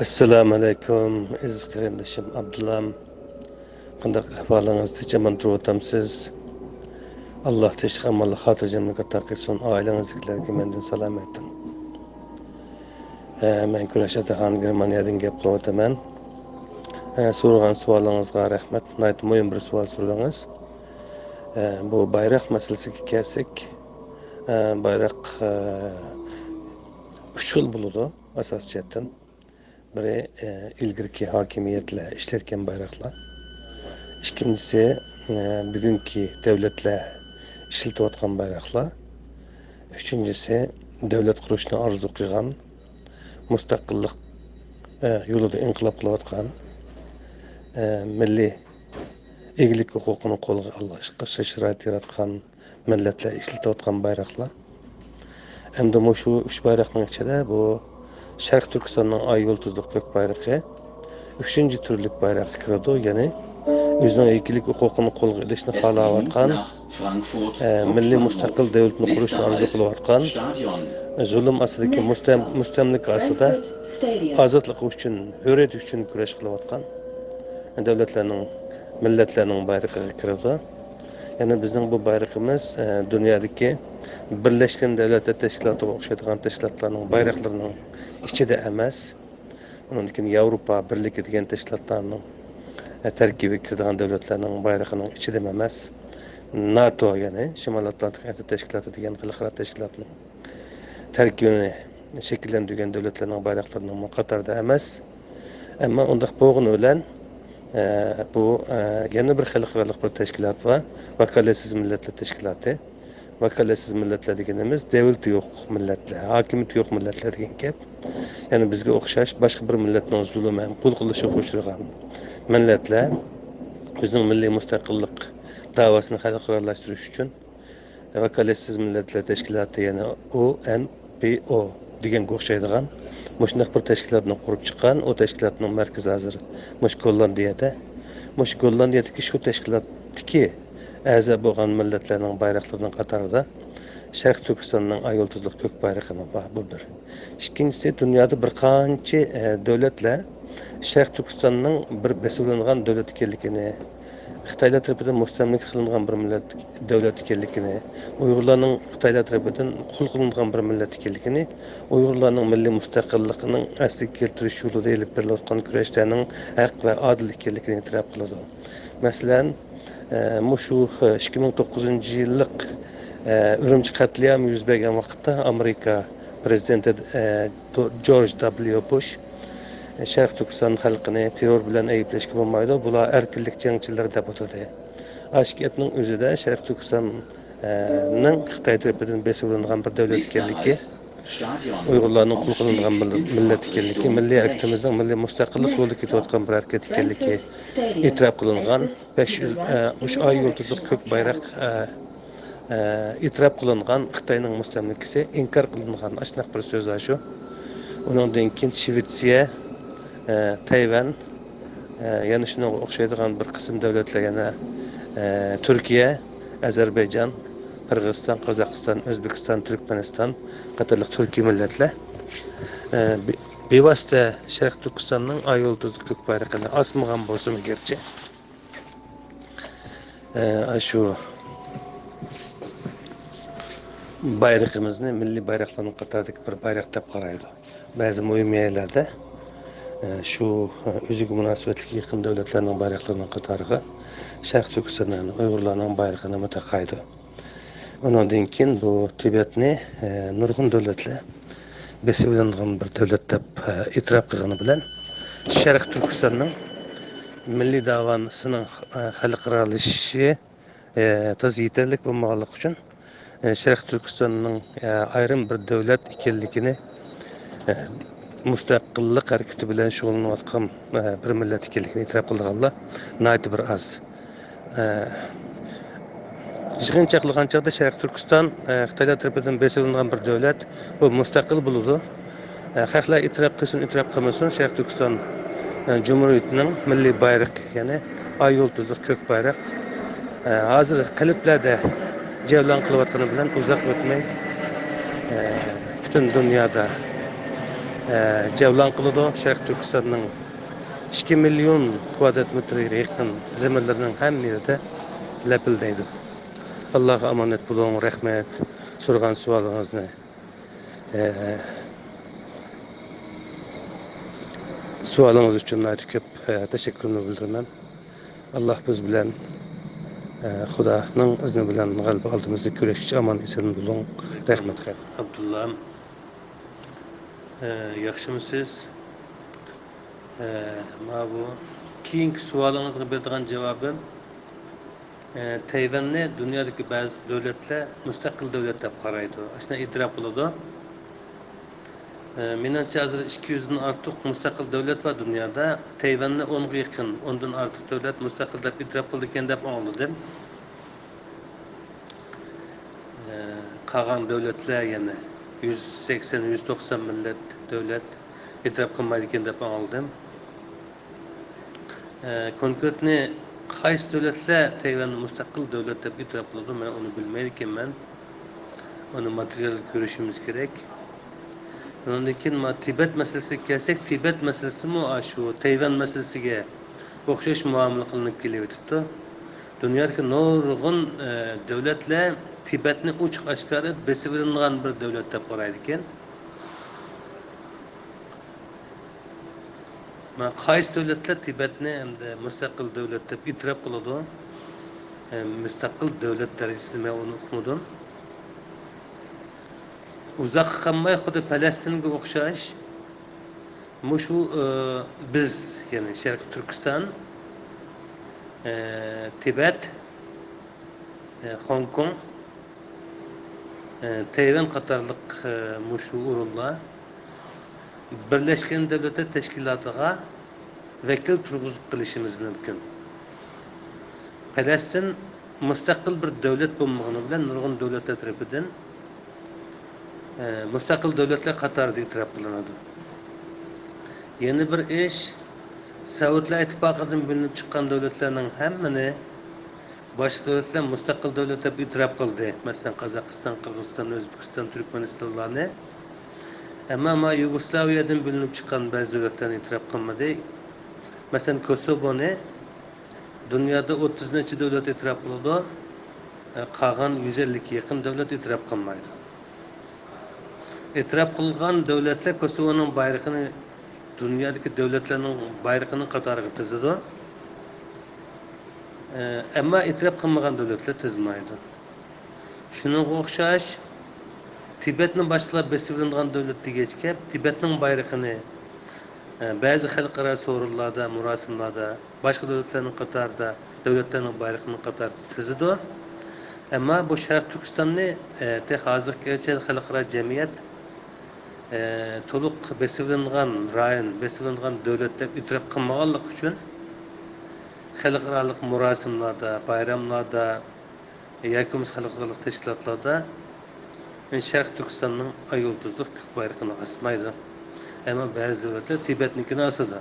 Assalomu alaykum, aziz qarindoshim Abdullam. Qanday ahvolingizni jaman turibsiz? Alloh teshqamalli xotirjamlik ato qilsin. Oilangizdagilarga mendan salom ayting. Men Kurashadaxon Germaniyadan gap qilyapman. So'ragan savolingizga rahmat. Nayt muhim bir savol so'radingiz. Bu bayroq masalasiga kelsak, bayroq 3 xil bo'ladi asosiyatdan. Biri ilgirki hakimiyetler işlerken bayraklar. İkincisi bugünkü devletler işletiliyotgan bayraklar. Üçüncüsü devlet kuruluşuna arzu kılgan, müstakillik yolunda inqilab qilayotgan, milli egilik hukukunu qo'lga olishga sharoit yaratgan millatlar ishlatayotgan bayraklar. Hamda şu 3 bayrakning ichida bu Şərq Türkistan'ın ay yıldızlıq gök bayrağı, 3. türlük bayrağı kiradi, yani özünün egilik hukukunu qo'lga ilishni xohlayotgan, milliy mustaqil davlatni qurishni orzu qilayotgan, zulm ostidagi mustamlika ostida ozodlik uchun, hurriyat uchun kurash qilayotgan davlatlarning, millatlarning bayrog'iga kiradi. Yani bizning bu bayrog'imiz dunyodagi Birleşken Devletler Teşkilatı'na o'xshaydigan teşkilatlarning bayroqlarining ichida emas. Undan keyin Yevropa Birligi degan teşkilatlarning tarkibiga kiradigan davlatlarning bayrog'ining ichida emas. NATO, yani Şimal Atlantik Teşkilatı degan xalqaro teşkilatning tarkibini shakllantirgan davlatlarning bayroqlarining qatorida emas. Ammo undaq bo'lgani bilan bu yana bir xalqaro bir teşkilat var. Vakalatsiz Milletler Teşkilatı. Vakalatsiz milletler deganimiz devleti yo'q millatlar, hokimiyati yo'q millatlar degan gap. Yani bizga o'xshash boshqa bir millatning zulmi ham qo'l qilishiga qo'shilgan millatlar bizning milliy mustaqillik da'vosini xalqarolashtirish uchun Vakalatsiz Milletler Teşkilatı, yani UNPO degan o'xshaydigan shunday bir teşkilatni qurib chiqqan. O teşkilatning markazi hozir Gollandiyada. Gollandiyadagi shu teşkilatdagi a'zo bo'lgan millatlarning bayroqlarining qatorida Şərq Türkistan'ның ay yıldızlıq gök bayrağı var, bu bir. İkincisi, dünyada bir qancha devletler Şərq Türkistan'ның bir besivlangan devlet ekanligini, Xitoylar tarafidan mustamlik qilingan bir millat devlet ekanligini, Uyg'urlarning Xitoylar tarafidan qul qilingan bir millat ekanligini, Uyg'urlarning milliy mustaqilligining asliga keltirish yo'lida elib berilayotgan kurashlarning haq va odil ekanligini e'tirof qiladi. Masalan, şu 2009 yıllık Ürümçi katliamı yüz bergan vaqtda Amerika prezidenti George W. Bush Şərq Türkistan xalqini terror bilan ayblashga bo'lmaydi, bular erkinlik jangchilari deb atadi. Ashkiyatning o'zida Şərq Türkistanning Xitoy tarafidan besivlangan bir davlat ekanligi, Uyg'urlarning qul qilingan millat ekanligi, milliy harakatimizning milliy mustaqillik yo'lida ketayotgan bir harakat ekanligi e'tirof qilingan. 500 ay yıldızlıq kök bayrak e'tirof qilingan Xitoyning mustamlikasi inkor qilingan. Ashunaq bir so'z shu. Undan keyin Shvetsiya, Tayvan, yana shunga o'xshaydigan bir qism davlatlar, yana Turkiya, Ozarbayjon, Qirg'iziston, Qozog'iston, O'zbekiston, Turkmaniston qatorliq turkiy millatlar bevosita Şərq Türkistan'ның ay yıldızlıq gök bayrog'ini osmagan bo'lsa gerçi şu bayrog'imizni milliy bayroqlarning qatoridagi bir bayroq deb qaraydi. Ba'zi muhim yerlarda şu o'ziga munosabatli yaqin davlatlarning bayroqlarining qatoriga Şərq Türkistan'ning, Uyg'urlarning bayrog'ini mutaqaydi. Ondan keyin bu Tibetni nurg'un davlatlar besivlangan bir davlat deb e'tirof qilgani bilan Şərq Türkistan'ning milliy davasının xalqaralashishi toz yetarli bo'lmaganligi uchun Şərq Türkistan'ның ayrim bir davlat ekanligini mustaqillik harakati bilan shug'ullanayotgan bir millat ekanligini e'tirof qilganlar nayt bir az. Yig'incha qilgan chog'da Şərq Türkistan Xitoylar tarafidan besivlangan bir davlat, bu mustaqil bo'ladi. Xalqlar e'tirof qilsin, e'tirof qilmasin, Şərq Türkistan Cumhuriyetining milliy bayrog'i, ya'ni ay yıldızlıq kök bayroq hozir qalblarda javlan qilayotgani bilan uzoq o'tmay butun dunyoda Cevlan kılıdı. Şərq Türkistan'ın 2 milyon kvadrat metreye yakın zeminlerinin hem yerde lepildeydi. Allah'a emanet bulun, rahmet. Sorgan sualınızı sualınız için çok teşekkürümü bildirmem. Allah biz bilen Xudoning izni bilan g'alaba oldimizda kurashchi omon eson bo'ling. Rahmat. Abdulla, yaxshimisiz? Mana bu keyingi savolingizga beradigan javobim Tayvanni dunyodagi ba'zi davlatlar mustaqil davlat deb qaraydi. Shuni e'tirof qiladi. Menimcha hozir 200 dan ortiq mustaqil davlat bor dunyoda. Tayvanni 10 ga yaqin, 10 dan ortiq davlat mustaqil deb e'tirof qildi ekan deb angladim. Qolgan davlatlar yana 180-190 millat davlat e'tirof qilmaydi ekan deb angladim. Konkretni qaysi davlatlar Tayvanni mustaqil davlat deb e'tirof qildi, men uni bilmaydi ekanman. Uni material ko'rishimiz kerak. Ondan keyin Tibet masalasiga kelsak, Tibet masalasi mu shu Tayvan masalasiga o'xshash muomala qilinib kelyapti. Dunyodagi nurg'un davlatlar Tibetni uch oshkora besib olingan bir davlat deb qaraydi ekan. Ma qaysi davlatlar Tibetni hamda mustaqil davlat deb e'tirof qiladi? Mustaqil davlat darajasida men uni o'qimadim. Uzoq qolmay xuddi Falastinga o'xshash mushu biz ya'ni Sharq Turkiston, Tibet, Hong Kong, Tayvan qatorliq mushu o'rinlar Birleşken Devletler Teşkilatı'na vekil turg'izib qilishimiz mumkin. Falastin mustaqil bir davlat bo'lmagani bilan nurg'un davlatlar tarafidan mustaqil davlatlar qatorida e'tirof qilinadi. Yana bir ish, Sovetlar ittifoqidan bo'linib chiqqan davlatlarning hammani boshqa davlatlar mustaqil davlat deb e'tirof qildi. Masalan, Qozog'iston, Qirg'iziston, O'zbekiston, Turkmanistonlarni. Ama Yugoslaviyadan bo'linib chiqqan ba'zi davlatlarni e'tirof qilmadi. Masalan, Kosovoni dunyoda 30 necha davlat e'tirof qildi. Qolgan 150 ga yaqin davlat e'tirof qilmaydi. E'tirof qilgan davlatlar Kosovoning bayrog'ini dunyodagi davlatlarning bayrog'ining qatoriga tizadi. Ammo e'tirof qilmagan davlatlar tizmaydi. Shuningga o'xshash Tibetni boshqalar besib olingan davlat degachga Tibetning bayrog'ini ba'zi xalqaro so'rinlarda, murosimlarda boshqa davlatlarning qatorida davlatlarning bayrog'ini qatorida tizadi. Ammo bu Sharq Turkistonni hozirgacha xalqaro jamiyat to'liq besib olingan rayon, besib olingan davlat deb e'tirof qilmaganligi uchun xalqaro murosimlarda, bayramlarda yoki xalqaro tashkilotlarda Sharq Turkistonning ayoltuzlik bayrog'ini asmaydi. Ammo ba'zi davlatlar Tibetnikini asadi.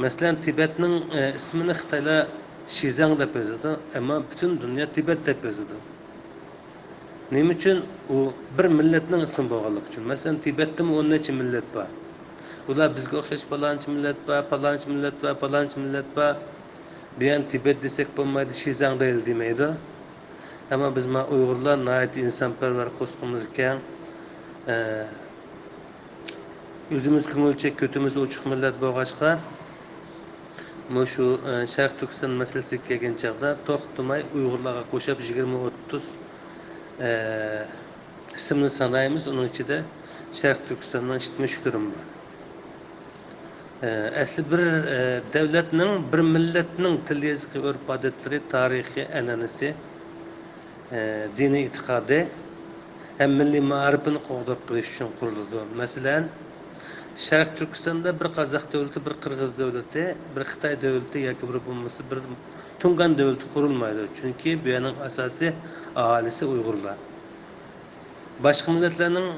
Masalan, Tibetning ismini Xitoylar Shizang deb yozadi, ammo butun dunyo Tibet deb yozadi. Nima uchun? U bir millatning ismi bo'lganligi uchun. Masalan, Tibetda 10 necha millat bor. Ular bizga o'xshash palonchi millat bor, palonchi millat bor, palonchi millat bor. Bu ham Tibet desak bo'lmaydi, Shizang deyil demaydi. Ama biz Uyg'urlar nəhayət insanparvar qo'sqimiz ekan. O'zimiz ko'ngilchak, ko'timiz ochiq millat bo'lg'achqa, shu Sharq Turkiston masalasiga kelgan chaqda to'xtamay Uyg'urlarga qo'shib 20-30 ismni sanaymiz. Uning ichida Sharq Turkistonning 70 turim bor. Asli bir davlatning, bir millatning til yozuqi, urf-odatlari, tarixiy an'anasi, dini e'tiqodi hem milliy ma'rifini qo'g'dab qilish uchun qurildi. Masalan, Sharq Turkistonda bir Qozoq davlati, bir Qirg'iz davlati, bir Xitoy davlati yoki bir bo'lmasa bir Tungan davlati qurilmaydi. Chunki bu yerning asosiy aholisi Uyg'urlar. Boshqa millatlarning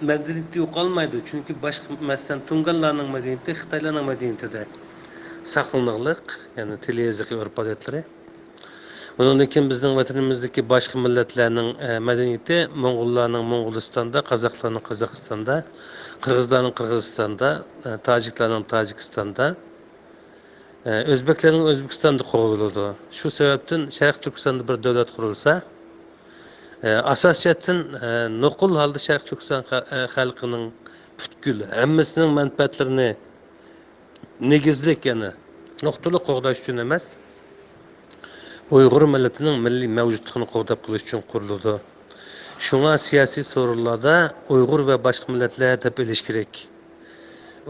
madaniyati yo'qolmaydi. Chunki boshqa masalan Tunganlarning madaniyati Xitoylarning madaniyatida saqlanganlik, ya'ni til yozuqi, urf-odatlari. Ondan keyin bizning vatanimizdagi boshqa millatlarning madaniyati Mo'ng'ullarning Mo'ng'ulistonda, Qozoqlarning Qozog'istonda, Qirg'izlarning Qirg'izistonda, Tojiklarning Tojikistonda, O'zbeklarning O'zbekistonda qo'llaniladi. Shu sababdan Sharq Turkistonda bir davlat qurilsa, asosiyatdan nuqul holda Sharq Turkiston xalqining butkul hammasining manfaatlarini negizlik yana nuqtali qo'g'dash uchun emas, Uyg'ur millatining milliy mavjudligini qo'llab qilish uchun qurildi. Shunga siyosiy so'rovlarda Uyg'ur va boshqa millatlar deb bilish kerak.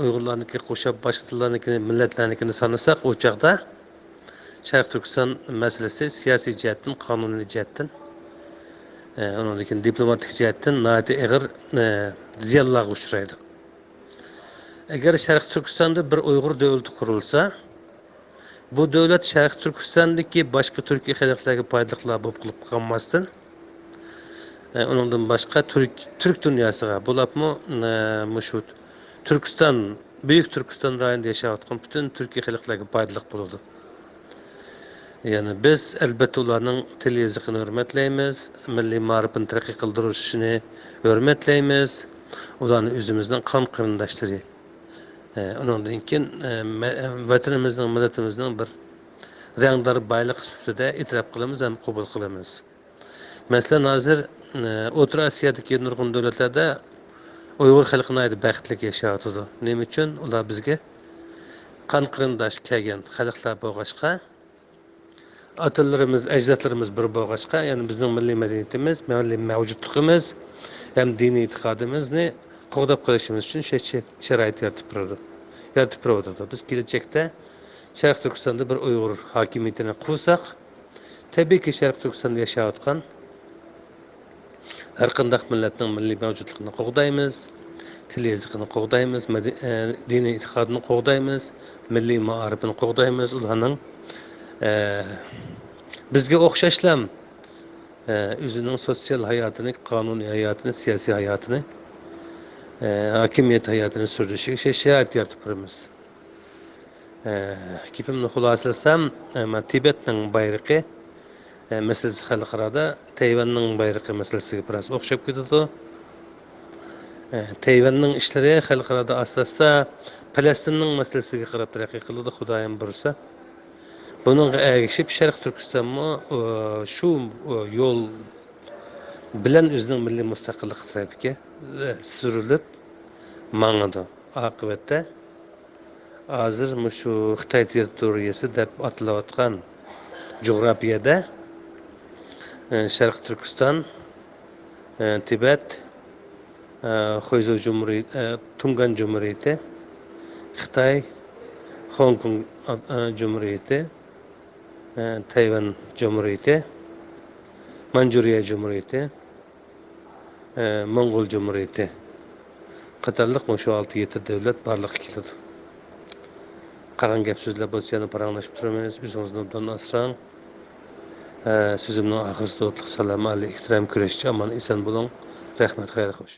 Uyg'urlarniki qo'shib boshqa tillarnikini, millatlarnikini sanasak, u chaqda Sharq Turkiston masalasi siyosiy jihatdan, qonuniy jihatdan, undan keyin diplomatik jihatdan nihoyat og'ir ziyonlarga uchraydi. Agar Sharq Turkistonda bir Uyg'ur davlati qurilsa, bu davlat Sharq Turkistondagi boshqa turkiy xalqlarga foydaliqlar bo'lib qilib qolmasdan, undan boshqa turk dunyosiga, bo'lapmi shu Turkiston, Buyuk Turkiston rayonida yashayotgan butun turkiy xalqlarga foydaliq bo'ladi. Ya'ni biz albatta ularning til yoziqini hurmatlaymiz, milliy ma'rifini taraqqiy qildirishini hurmatlaymiz. Ularni o'zimizning qon qarindoshlari. Ondan keyin vatanimizning, millatimizning bir rangdor boylik sifatida e'tirof qilamiz ham qabul qilamiz. Masalan, hozir O'rta Osiyodagi nurg'un davlatlarda Uyg'ur xalqini baxtli yashayotdi. Nima uchun? Ular bizga qon qarindosh kelgan xalqlar bo'lg'achqa, atalarimiz, ajdodlarimiz bir bo'lg'achqa, ya'ni bizning milliy madaniyatimiz, milliy mavjudligimiz ham diniy e'tiqodimizni qo'g'dab qilishimiz uchun sharoit yaratib turadi. Biz kelajakda Sharq Turkistonda bir Uyg'ur hokimiyatini qursak, tabiiyki Sharq Turkistonda yashayotgan har qanday millatning milliy mavjudligini qo'g'daymiz, til yoziqini qo'g'daymiz, diniy e'tiqodini qo'g'daymiz, milliy ma'rifini qo'g'daymiz, ularning bizga o'xshashlam o'zining sotsial hayotini, qonuniy hayotini, siyosiy hayotini, hokimiyat hayotini sürdürüşü şeriat yaratib turamiz. Gapimni xulosalasam, Tibetning bayrog'i masalasi xalqarada Tayvanning bayrog'i masalasiga biroz o'xshab ketadi. Tayvanning ishlari xalqarada asosda Falastinning masalasiga qarab taraqqiy qiladi, Xudoyim bursa. Buningga ergashib Sharq Turkistonmi shu yo'l bilan o'zining milliy mustaqillik tarafiga surilib mangadi. Oqibatda hozir shu Xitoy territoriyasi deb atalayotgan jo'grafiyada Sharq Turkiston, Tibet, Xuyzu Jumhuriyati, Tungan Jumhuriyati, Xitoy, Hong Kong Jumhuriyati, Tayvan Cumhuriyeti, Manjuriya Cumhuriyeti, Moğol Cumhuriyeti qatorliq shu 6-7 davlat barliqqa keladi. Qolgan gap so'zlar bo'lsa yana paranglashib turamiz. O'zingizni obdan asrang. So'zimning oxirida o'tliq salom alaykum, ehtirom kurashchi, aman eson bo'ling. Rahmat, xayr xo'sh.